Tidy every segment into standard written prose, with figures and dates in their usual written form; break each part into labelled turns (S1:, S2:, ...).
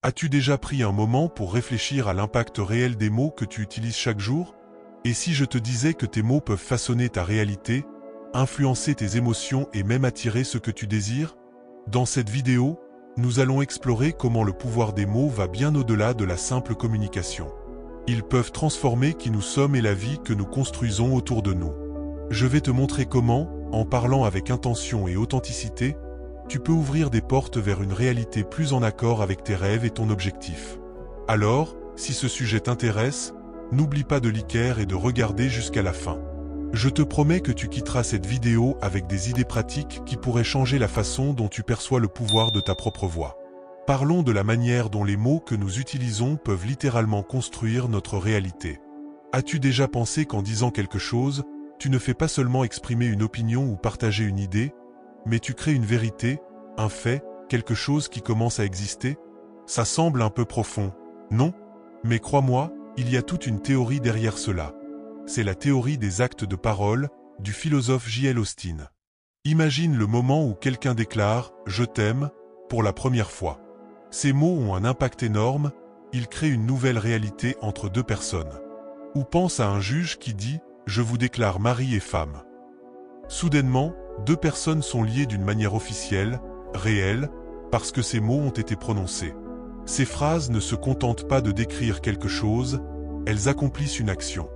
S1: As-tu déjà pris un moment pour réfléchir à l'impact réel des mots que tu utilises chaque jour? Et si je te disais que tes mots peuvent façonner ta réalité, influencer tes émotions et même attirer ce que tu désires? Dans cette vidéo, nous allons explorer comment le pouvoir des mots va bien au-delà de la simple communication. Ils peuvent transformer qui nous sommes et la vie que nous construisons autour de nous. Je vais te montrer comment, en parlant avec intention et authenticité, tu peux ouvrir des portes vers une réalité plus en accord avec tes rêves et ton objectif. Alors, si ce sujet t'intéresse, n'oublie pas de liker et de regarder jusqu'à la fin. Je te promets que tu quitteras cette vidéo avec des idées pratiques qui pourraient changer la façon dont tu perçois le pouvoir de ta propre voix. Parlons de la manière dont les mots que nous utilisons peuvent littéralement construire notre réalité. As-tu déjà pensé qu'en disant quelque chose, tu ne fais pas seulement exprimer une opinion ou partager une idée, mais tu crées une vérité, un fait, quelque chose qui commence à exister? Ça semble un peu profond, non? Mais crois-moi, il y a toute une théorie derrière cela. C'est la théorie des actes de parole, du philosophe J.L. Austin. Imagine le moment où quelqu'un déclare « Je t'aime » pour la première fois. Ces mots ont un impact énorme, ils créent une nouvelle réalité entre deux personnes. Ou pense à un juge qui dit « Je vous déclare mari et femme ». Soudainement, deux personnes sont liées d'une manière officielle, réelle, parce que ces mots ont été prononcés. Ces phrases ne se contentent pas de décrire quelque chose, elles accomplissent une action.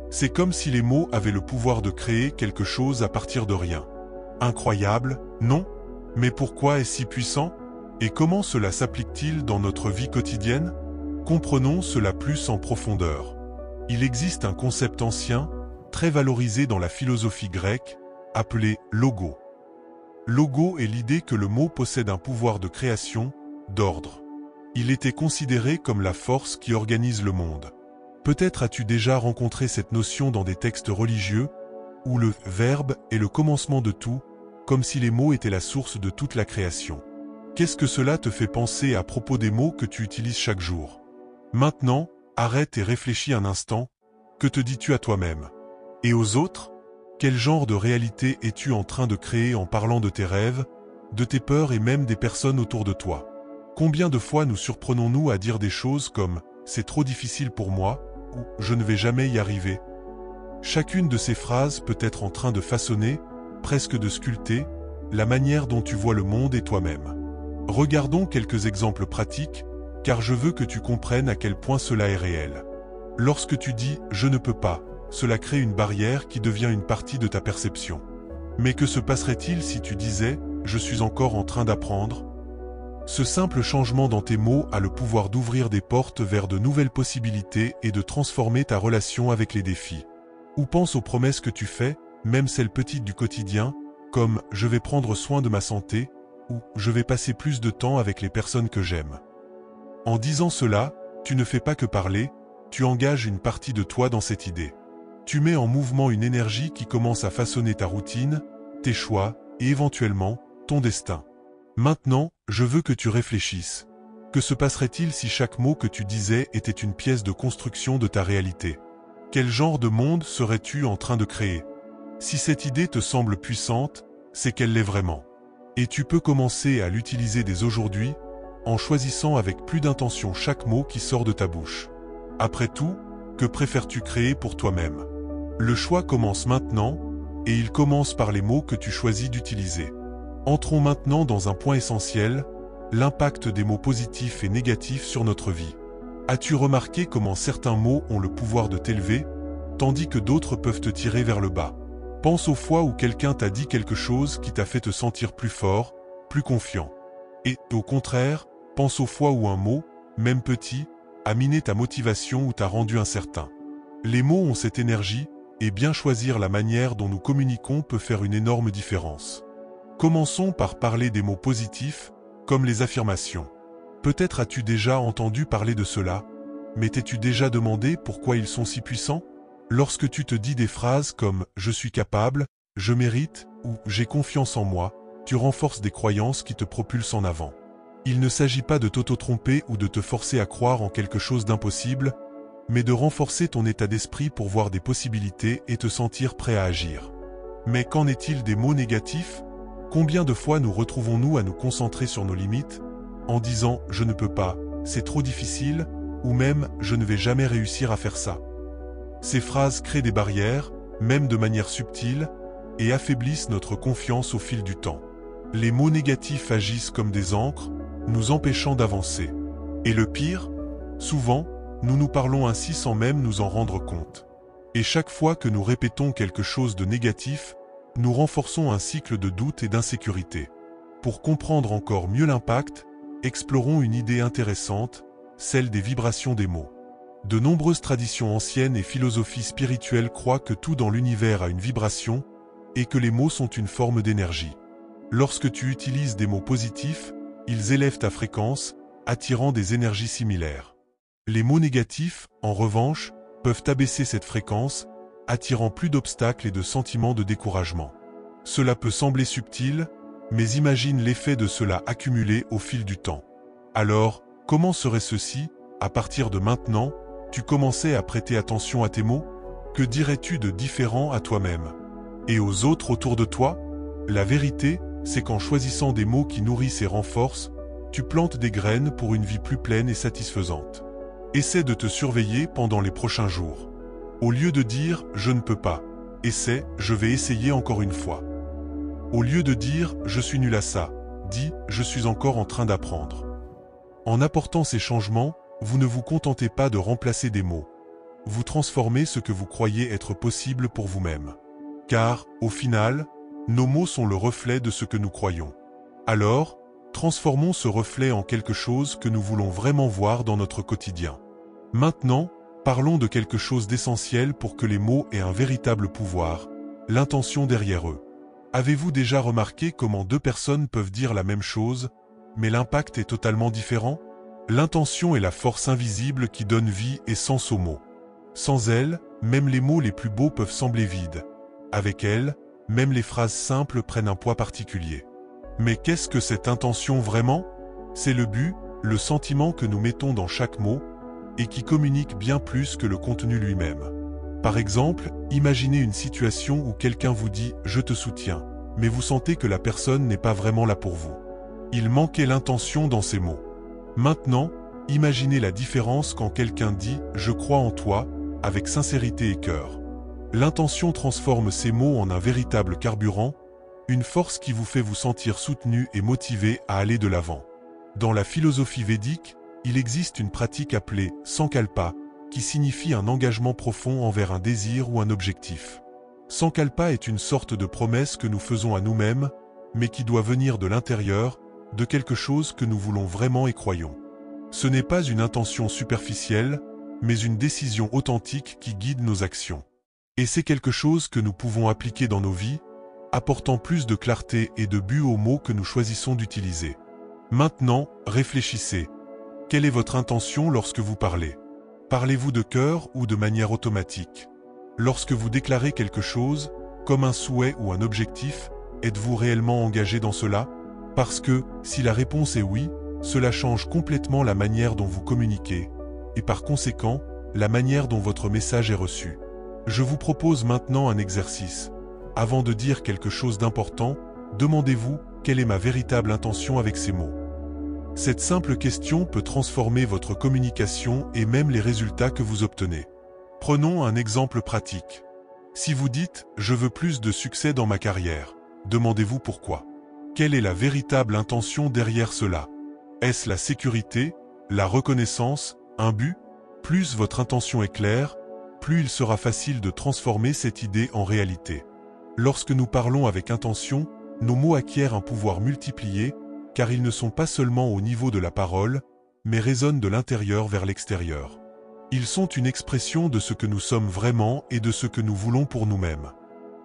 S1: C'est comme si les mots avaient le pouvoir de créer quelque chose à partir de rien. Incroyable, non? Mais pourquoi est-ce si puissant? Et comment cela s'applique-t-il dans notre vie quotidienne? Comprenons cela plus en profondeur. Il existe un concept ancien, très valorisé dans la philosophie grecque, appelé logo. Logo est l'idée que le mot possède un pouvoir de création, d'ordre. Il était considéré comme la force qui organise le monde. Peut-être as-tu déjà rencontré cette notion dans des textes religieux, où le verbe est le commencement de tout, comme si les mots étaient la source de toute la création. Qu'est-ce que cela te fait penser à propos des mots que tu utilises chaque jour? Maintenant, arrête et réfléchis un instant. Que te dis-tu à toi-même? Et aux autres? Quel genre de réalité es-tu en train de créer en parlant de tes rêves, de tes peurs et même des personnes autour de toi? Combien de fois nous surprenons-nous à dire des choses comme « c'est trop difficile pour moi » ou « je ne vais jamais y arriver ». Chacune de ces phrases peut être en train de façonner, presque de sculpter, la manière dont tu vois le monde et toi-même. Regardons quelques exemples pratiques, car je veux que tu comprennes à quel point cela est réel. Lorsque tu dis « je ne peux pas », cela crée une barrière qui devient une partie de ta perception. Mais que se passerait-il si tu disais « je suis encore en train d'apprendre » ? Ce simple changement dans tes mots a le pouvoir d'ouvrir des portes vers de nouvelles possibilités et de transformer ta relation avec les défis. Ou pense aux promesses que tu fais, même celles petites du quotidien, comme « je vais prendre soin de ma santé » ou « je vais passer plus de temps avec les personnes que j'aime ». En disant cela, tu ne fais pas que parler, tu engages une partie de toi dans cette idée. Tu mets en mouvement une énergie qui commence à façonner ta routine, tes choix et éventuellement, ton destin. Maintenant, je veux que tu réfléchisses. Que se passerait-il si chaque mot que tu disais était une pièce de construction de ta réalité? Quel genre de monde serais-tu en train de créer? Si cette idée te semble puissante, c'est qu'elle l'est vraiment. Et tu peux commencer à l'utiliser dès aujourd'hui, en choisissant avec plus d'intention chaque mot qui sort de ta bouche. Après tout, que préfères-tu créer pour toi-même? Le choix commence maintenant, et il commence par les mots que tu choisis d'utiliser. Entrons maintenant dans un point essentiel, l'impact des mots positifs et négatifs sur notre vie. As-tu remarqué comment certains mots ont le pouvoir de t'élever, tandis que d'autres peuvent te tirer vers le bas? Pense aux fois où quelqu'un t'a dit quelque chose qui t'a fait te sentir plus fort, plus confiant. Et, au contraire, pense aux fois où un mot, même petit, a miné ta motivation ou t'a rendu incertain. Les mots ont cette énergie, et bien choisir la manière dont nous communiquons peut faire une énorme différence. Commençons par parler des mots positifs, comme les affirmations. Peut-être as-tu déjà entendu parler de cela, mais t'es-tu déjà demandé pourquoi ils sont si puissants? Lorsque tu te dis des phrases comme « je suis capable »,« je mérite » ou « j'ai confiance en moi », tu renforces des croyances qui te propulsent en avant. Il ne s'agit pas de t'auto-tromper ou de te forcer à croire en quelque chose d'impossible, mais de renforcer ton état d'esprit pour voir des possibilités et te sentir prêt à agir. Mais qu'en est-il des mots négatifs? Combien de fois nous retrouvons-nous à nous concentrer sur nos limites, en disant « je ne peux pas » c'est trop difficile, ou même je ne vais jamais réussir à faire ça. Ces phrases créent des barrières, même de manière subtile, et affaiblissent notre confiance au fil du temps. Les mots négatifs agissent comme des ancres, nous empêchant d'avancer. Et le pire, souvent, nous nous parlons ainsi sans même nous en rendre compte. Et chaque fois que nous répétons quelque chose de négatif, nous renforçons un cycle de doute et d'insécurité. Pour comprendre encore mieux l'impact, explorons une idée intéressante, celle des vibrations des mots. De nombreuses traditions anciennes et philosophies spirituelles croient que tout dans l'univers a une vibration et que les mots sont une forme d'énergie. Lorsque tu utilises des mots positifs, ils élèvent ta fréquence, attirant des énergies similaires. Les mots négatifs, en revanche, peuvent abaisser cette fréquence, attirant plus d'obstacles et de sentiments de découragement. Cela peut sembler subtil, mais imagine l'effet de cela accumulé au fil du temps. Alors, comment serait-ce si, à partir de maintenant, tu commençais à prêter attention à tes mots? Que dirais-tu de différent à toi-même? Et aux autres autour de toi? La vérité, c'est qu'en choisissant des mots qui nourrissent et renforcent, tu plantes des graines pour une vie plus pleine et satisfaisante. Essaie de te surveiller pendant les prochains jours. Au lieu de dire « je ne peux pas », essaie « je vais essayer encore une fois ». Au lieu de dire « je suis nul à ça », dis « je suis encore en train d'apprendre ». En apportant ces changements, vous ne vous contentez pas de remplacer des mots. Vous transformez ce que vous croyez être possible pour vous-même. Car, au final, nos mots sont le reflet de ce que nous croyons. Alors, transformons ce reflet en quelque chose que nous voulons vraiment voir dans notre quotidien. Maintenant, parlons de quelque chose d'essentiel pour que les mots aient un véritable pouvoir, l'intention derrière eux. Avez-vous déjà remarqué comment deux personnes peuvent dire la même chose, mais l'impact est totalement différent? L'intention est la force invisible qui donne vie et sens aux mots. Sans elle, même les mots les plus beaux peuvent sembler vides. Avec elle, même les phrases simples prennent un poids particulier. Mais qu'est-ce que cette intention vraiment? C'est le but, le sentiment que nous mettons dans chaque mot, et qui communique bien plus que le contenu lui-même. Par exemple, imaginez une situation où quelqu'un vous dit « je te soutiens », mais vous sentez que la personne n'est pas vraiment là pour vous. Il manquait l'intention dans ces mots. Maintenant, imaginez la différence quand quelqu'un dit « je crois en toi » avec sincérité et cœur. L'intention transforme ces mots en un véritable carburant, une force qui vous fait vous sentir soutenu et motivé à aller de l'avant. Dans la philosophie védique, il existe une pratique appelée « sankalpa » qui signifie un engagement profond envers un désir ou un objectif. Sankalpa est une sorte de promesse que nous faisons à nous-mêmes, mais qui doit venir de l'intérieur, de quelque chose que nous voulons vraiment et croyons. Ce n'est pas une intention superficielle, mais une décision authentique qui guide nos actions. Et c'est quelque chose que nous pouvons appliquer dans nos vies, apportant plus de clarté et de but aux mots que nous choisissons d'utiliser. Maintenant, réfléchissez. Quelle est votre intention lorsque vous parlez? Parlez-vous de cœur ou de manière automatique? Lorsque vous déclarez quelque chose, comme un souhait ou un objectif, êtes-vous réellement engagé dans cela? Parce que, si la réponse est oui, cela change complètement la manière dont vous communiquez, et par conséquent, la manière dont votre message est reçu. Je vous propose maintenant un exercice. Avant de dire quelque chose d'important, demandez-vous quelle est ma véritable intention avec ces mots. Cette simple question peut transformer votre communication et même les résultats que vous obtenez. Prenons un exemple pratique. Si vous dites « je veux plus de succès dans ma carrière », demandez-vous pourquoi. Quelle est la véritable intention derrière cela? Est-ce la sécurité, la reconnaissance, un but? Plus votre intention est claire, plus il sera facile de transformer cette idée en réalité. Lorsque nous parlons avec intention, nos mots acquièrent un pouvoir multiplié, car ils ne sont pas seulement au niveau de la parole, mais résonnent de l'intérieur vers l'extérieur. Ils sont une expression de ce que nous sommes vraiment et de ce que nous voulons pour nous-mêmes.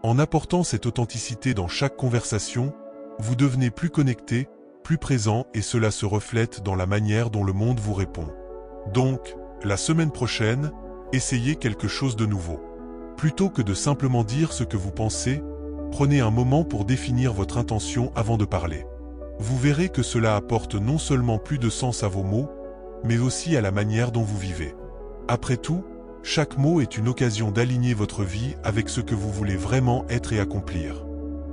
S1: En apportant cette authenticité dans chaque conversation, vous devenez plus connecté, plus présent et cela se reflète dans la manière dont le monde vous répond. Donc, la semaine prochaine, essayez quelque chose de nouveau. Plutôt que de simplement dire ce que vous pensez, prenez un moment pour définir votre intention avant de parler. Vous verrez que cela apporte non seulement plus de sens à vos mots, mais aussi à la manière dont vous vivez. Après tout, chaque mot est une occasion d'aligner votre vie avec ce que vous voulez vraiment être et accomplir.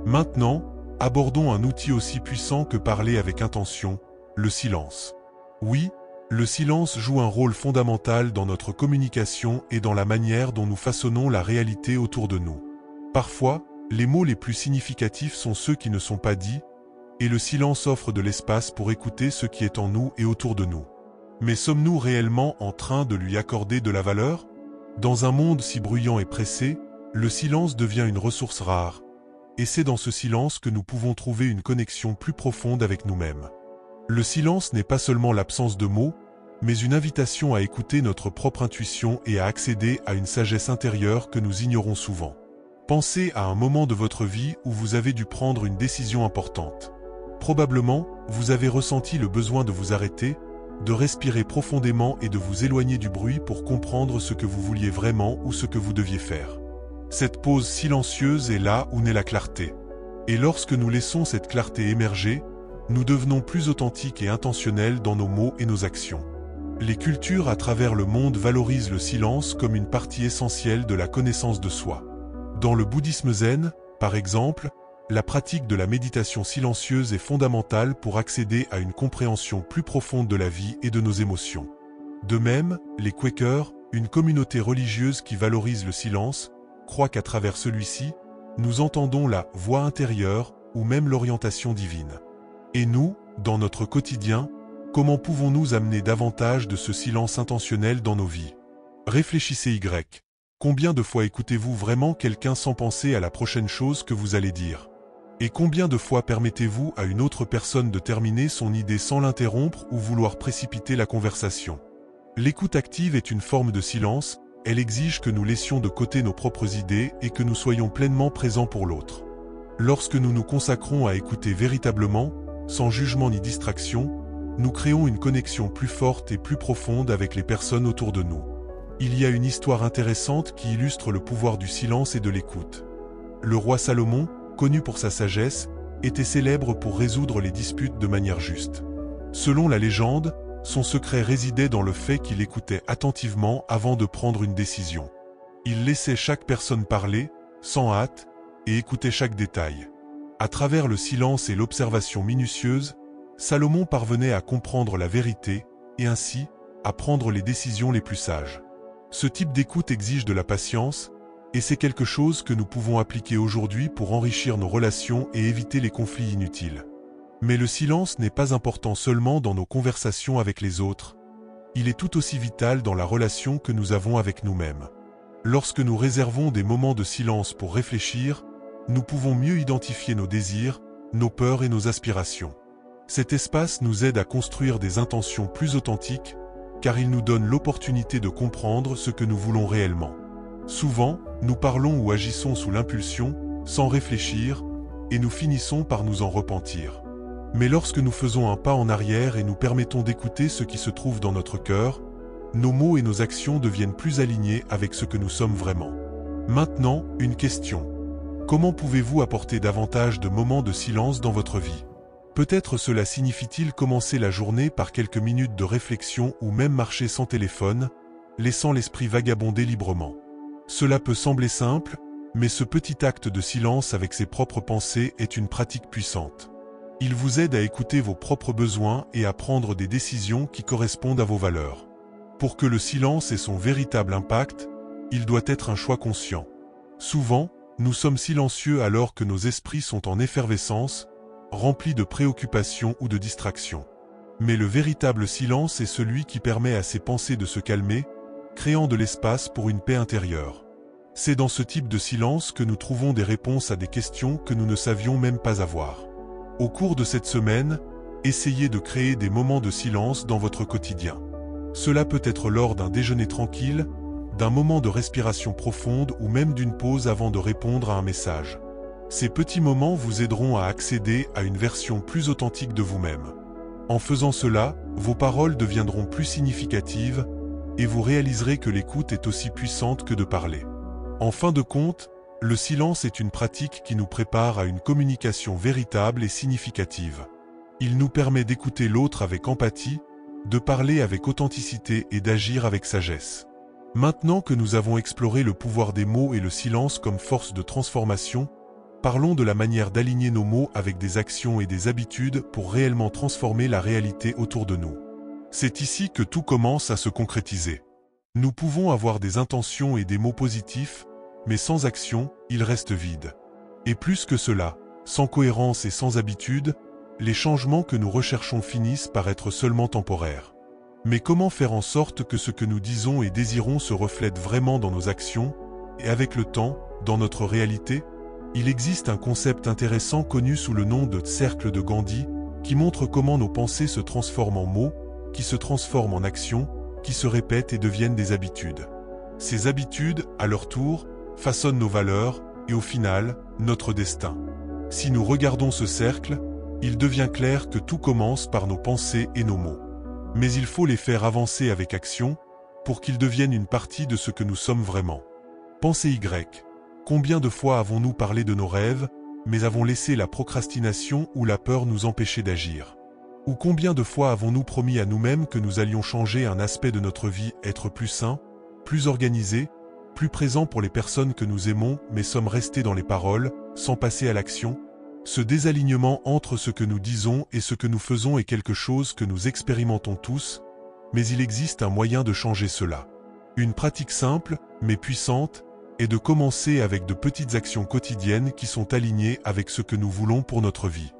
S1: Maintenant, abordons un outil aussi puissant que parler avec intention, le silence. Oui, Le silence joue un rôle fondamental dans notre communication et dans la manière dont nous façonnons la réalité autour de nous. Parfois, les mots les plus significatifs sont ceux qui ne sont pas dits, et le silence offre de l'espace pour écouter ce qui est en nous et autour de nous. Mais sommes-nous réellement en train de lui accorder de la valeur? Dans un monde si bruyant et pressé, le silence devient une ressource rare. Et c'est dans ce silence que nous pouvons trouver une connexion plus profonde avec nous-mêmes. Le silence n'est pas seulement l'absence de mots, mais une invitation à écouter notre propre intuition et à accéder à une sagesse intérieure que nous ignorons souvent. Pensez à un moment de votre vie où vous avez dû prendre une décision importante. Probablement, vous avez ressenti le besoin de vous arrêter, de respirer profondément et de vous éloigner du bruit pour comprendre ce que vous vouliez vraiment ou ce que vous deviez faire. Cette pause silencieuse est là où naît la clarté. Et lorsque nous laissons cette clarté émerger, nous devenons plus authentiques et intentionnels dans nos mots et nos actions. Les cultures à travers le monde valorisent le silence comme une partie essentielle de la connaissance de soi. Dans le bouddhisme zen, par exemple, la pratique de la méditation silencieuse est fondamentale pour accéder à une compréhension plus profonde de la vie et de nos émotions. De même, les Quakers, une communauté religieuse qui valorise le silence, croient qu'à travers celui-ci, nous entendons la voix intérieure ou même l'orientation divine. Et nous, dans notre quotidien, comment pouvons-nous amener davantage de ce silence intentionnel dans nos vies? Réfléchissez Y. Combien de fois écoutez-vous vraiment quelqu'un sans penser à la prochaine chose que vous allez dire? Et combien de fois permettez-vous à une autre personne de terminer son idée sans l'interrompre ou vouloir précipiter la conversation? L'écoute active est une forme de silence, elle exige que nous laissions de côté nos propres idées et que nous soyons pleinement présents pour l'autre. Lorsque nous nous consacrons à écouter véritablement, sans jugement ni distraction, nous créons une connexion plus forte et plus profonde avec les personnes autour de nous. Il y a une histoire intéressante qui illustre le pouvoir du silence et de l'écoute. Le roi Salomon, connu pour sa sagesse, était célèbre pour résoudre les disputes de manière juste. Selon la légende, son secret résidait dans le fait qu'il écoutait attentivement avant de prendre une décision. Il laissait chaque personne parler, sans hâte, et écoutait chaque détail. À travers le silence et l'observation minutieuse, Salomon parvenait à comprendre la vérité, et ainsi, à prendre les décisions les plus sages. Ce type d'écoute exige de la patience, et c'est quelque chose que nous pouvons appliquer aujourd'hui pour enrichir nos relations et éviter les conflits inutiles. Mais le silence n'est pas important seulement dans nos conversations avec les autres, il est tout aussi vital dans la relation que nous avons avec nous-mêmes. Lorsque nous réservons des moments de silence pour réfléchir, nous pouvons mieux identifier nos désirs, nos peurs et nos aspirations. Cet espace nous aide à construire des intentions plus authentiques, car il nous donne l'opportunité de comprendre ce que nous voulons réellement. Souvent, nous parlons ou agissons sous l'impulsion, sans réfléchir, et nous finissons par nous en repentir. Mais lorsque nous faisons un pas en arrière et nous permettons d'écouter ce qui se trouve dans notre cœur, nos mots et nos actions deviennent plus alignés avec ce que nous sommes vraiment. Maintenant, une question. Comment pouvez-vous apporter davantage de moments de silence dans votre vie? Peut-être cela signifie-t-il commencer la journée par quelques minutes de réflexion ou même marcher sans téléphone, laissant l'esprit vagabonder librement. Cela peut sembler simple, mais ce petit acte de silence avec ses propres pensées est une pratique puissante. Il vous aide à écouter vos propres besoins et à prendre des décisions qui correspondent à vos valeurs. Pour que le silence ait son véritable impact, il doit être un choix conscient. Souvent, nous sommes silencieux alors que nos esprits sont en effervescence, remplis de préoccupations ou de distractions. Mais le véritable silence est celui qui permet à ces pensées de se calmer, créant de l'espace pour une paix intérieure. C'est dans ce type de silence que nous trouvons des réponses à des questions que nous ne savions même pas avoir. Au cours de cette semaine, essayez de créer des moments de silence dans votre quotidien. Cela peut être lors d'un déjeuner tranquille, d'un moment de respiration profonde ou même d'une pause avant de répondre à un message. Ces petits moments vous aideront à accéder à une version plus authentique de vous-même. En faisant cela, vos paroles deviendront plus significatives et vous réaliserez que l'écoute est aussi puissante que de parler. En fin de compte, le silence est une pratique qui nous prépare à une communication véritable et significative. Il nous permet d'écouter l'autre avec empathie, de parler avec authenticité et d'agir avec sagesse. Maintenant que nous avons exploré le pouvoir des mots et le silence comme force de transformation, parlons de la manière d'aligner nos mots avec des actions et des habitudes pour réellement transformer la réalité autour de nous. C'est ici que tout commence à se concrétiser. Nous pouvons avoir des intentions et des mots positifs, mais sans action, ils restent vides. Et plus que cela, sans cohérence et sans habitude, les changements que nous recherchons finissent par être seulement temporaires. Mais comment faire en sorte que ce que nous disons et désirons se reflète vraiment dans nos actions, et avec le temps, dans notre réalité? Il existe un concept intéressant connu sous le nom de cercle de Gandhi, qui montre comment nos pensées se transforment en mots, qui se transforment en actions, qui se répètent et deviennent des habitudes. Ces habitudes, à leur tour, façonnent nos valeurs, et au final, notre destin. Si nous regardons ce cercle, il devient clair que tout commence par nos pensées et nos mots. Mais il faut les faire avancer avec action, pour qu'ils deviennent une partie de ce que nous sommes vraiment. Pensée Y. Combien de fois avons-nous parlé de nos rêves, mais avons laissé la procrastination ou la peur nous empêcher d'agir? Ou combien de fois avons-nous promis à nous-mêmes que nous allions changer un aspect de notre vie, être plus sain, plus organisé, plus présent pour les personnes que nous aimons, mais sommes restés dans les paroles, sans passer à l'action? Ce désalignement entre ce que nous disons et ce que nous faisons est quelque chose que nous expérimentons tous, mais il existe un moyen de changer cela. Une pratique simple, mais puissante, est de commencer avec de petites actions quotidiennes qui sont alignées avec ce que nous voulons pour notre vie.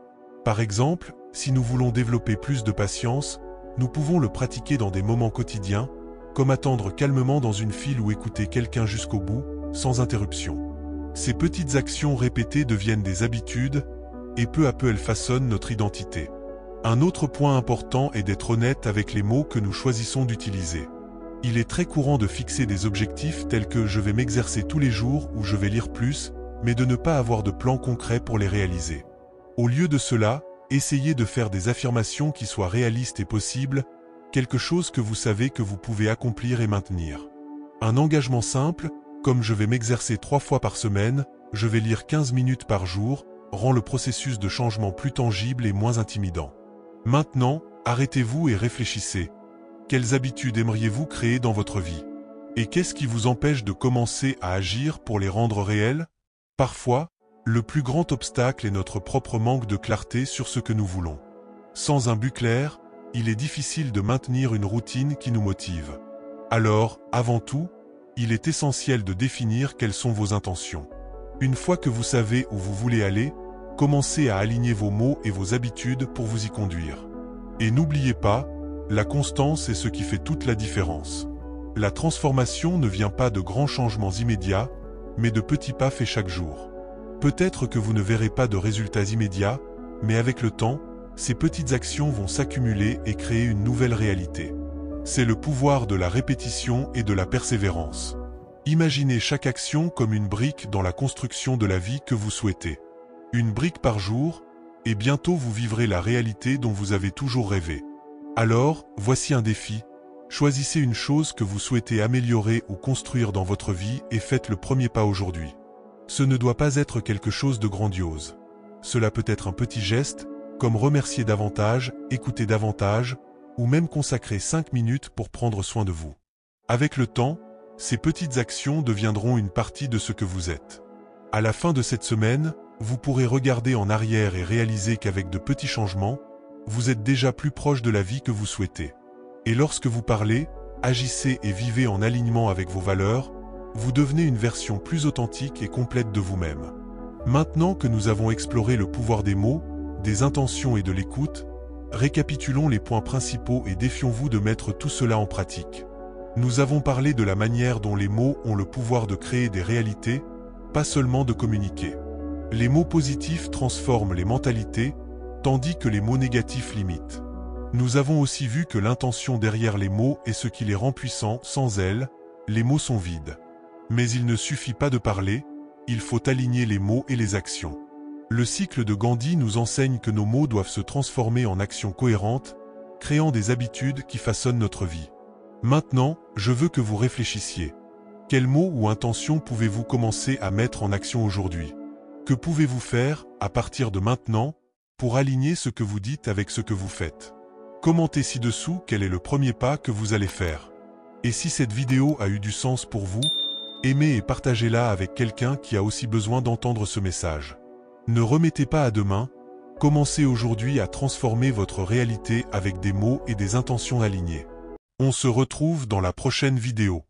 S1: Par exemple, si nous voulons développer plus de patience, nous pouvons le pratiquer dans des moments quotidiens, comme attendre calmement dans une file ou écouter quelqu'un jusqu'au bout, sans interruption. Ces petites actions répétées deviennent des habitudes, et peu à peu elles façonnent notre identité. Un autre point important est d'être honnête avec les mots que nous choisissons d'utiliser. Il est très courant de fixer des objectifs tels que « je vais m'exercer tous les jours » ou « je vais lire plus », mais de ne pas avoir de plan concret pour les réaliser. Au lieu de cela, essayez de faire des affirmations qui soient réalistes et possibles, quelque chose que vous savez que vous pouvez accomplir et maintenir. Un engagement simple, comme « je vais m'exercer 3 fois par semaine »,« je vais lire 15 minutes par jour », rend le processus de changement plus tangible et moins intimidant. Maintenant, arrêtez-vous et réfléchissez. Quelles habitudes aimeriez-vous créer dans votre vie? Et qu'est-ce qui vous empêche de commencer à agir pour les rendre réelles? Parfois, le plus grand obstacle est notre propre manque de clarté sur ce que nous voulons. Sans un but clair, il est difficile de maintenir une routine qui nous motive. Alors, avant tout, il est essentiel de définir quelles sont vos intentions. Une fois que vous savez où vous voulez aller, commencez à aligner vos mots et vos habitudes pour vous y conduire. Et n'oubliez pas, la constance est ce qui fait toute la différence. La transformation ne vient pas de grands changements immédiats, mais de petits pas faits chaque jour. Peut-être que vous ne verrez pas de résultats immédiats, mais avec le temps, ces petites actions vont s'accumuler et créer une nouvelle réalité. C'est le pouvoir de la répétition et de la persévérance. Imaginez chaque action comme une brique dans la construction de la vie que vous souhaitez. Une brique par jour, et bientôt vous vivrez la réalité dont vous avez toujours rêvé. Alors, voici un défi. Choisissez une chose que vous souhaitez améliorer ou construire dans votre vie et faites le premier pas aujourd'hui. Ce ne doit pas être quelque chose de grandiose. Cela peut être un petit geste, comme remercier davantage, écouter davantage, ou même consacrer 5 minutes pour prendre soin de vous. Avec le temps, ces petites actions deviendront une partie de ce que vous êtes. À la fin de cette semaine, vous pourrez regarder en arrière et réaliser qu'avec de petits changements, vous êtes déjà plus proche de la vie que vous souhaitez. Et lorsque vous parlez, agissez et vivez en alignement avec vos valeurs, vous devenez une version plus authentique et complète de vous-même. Maintenant que nous avons exploré le pouvoir des mots, des intentions et de l'écoute, récapitulons les points principaux et défions-vous de mettre tout cela en pratique. Nous avons parlé de la manière dont les mots ont le pouvoir de créer des réalités, pas seulement de communiquer. Les mots positifs transforment les mentalités, tandis que les mots négatifs limitent. Nous avons aussi vu que l'intention derrière les mots est ce qui les rend puissants. Sans elle, les mots sont vides. Mais il ne suffit pas de parler, il faut aligner les mots et les actions. Le cycle de Gandhi nous enseigne que nos mots doivent se transformer en actions cohérentes, créant des habitudes qui façonnent notre vie. Maintenant, je veux que vous réfléchissiez. Quels mots ou intentions pouvez-vous commencer à mettre en action aujourd'hui? Que pouvez-vous faire, à partir de maintenant, pour aligner ce que vous dites avec ce que vous faites? Commentez ci-dessous quel est le premier pas que vous allez faire. Et si cette vidéo a eu du sens pour vous, aimez et partagez-la avec quelqu'un qui a aussi besoin d'entendre ce message. Ne remettez pas à demain, Commencez aujourd'hui à transformer votre réalité avec des mots et des intentions alignées. On se retrouve dans la prochaine vidéo.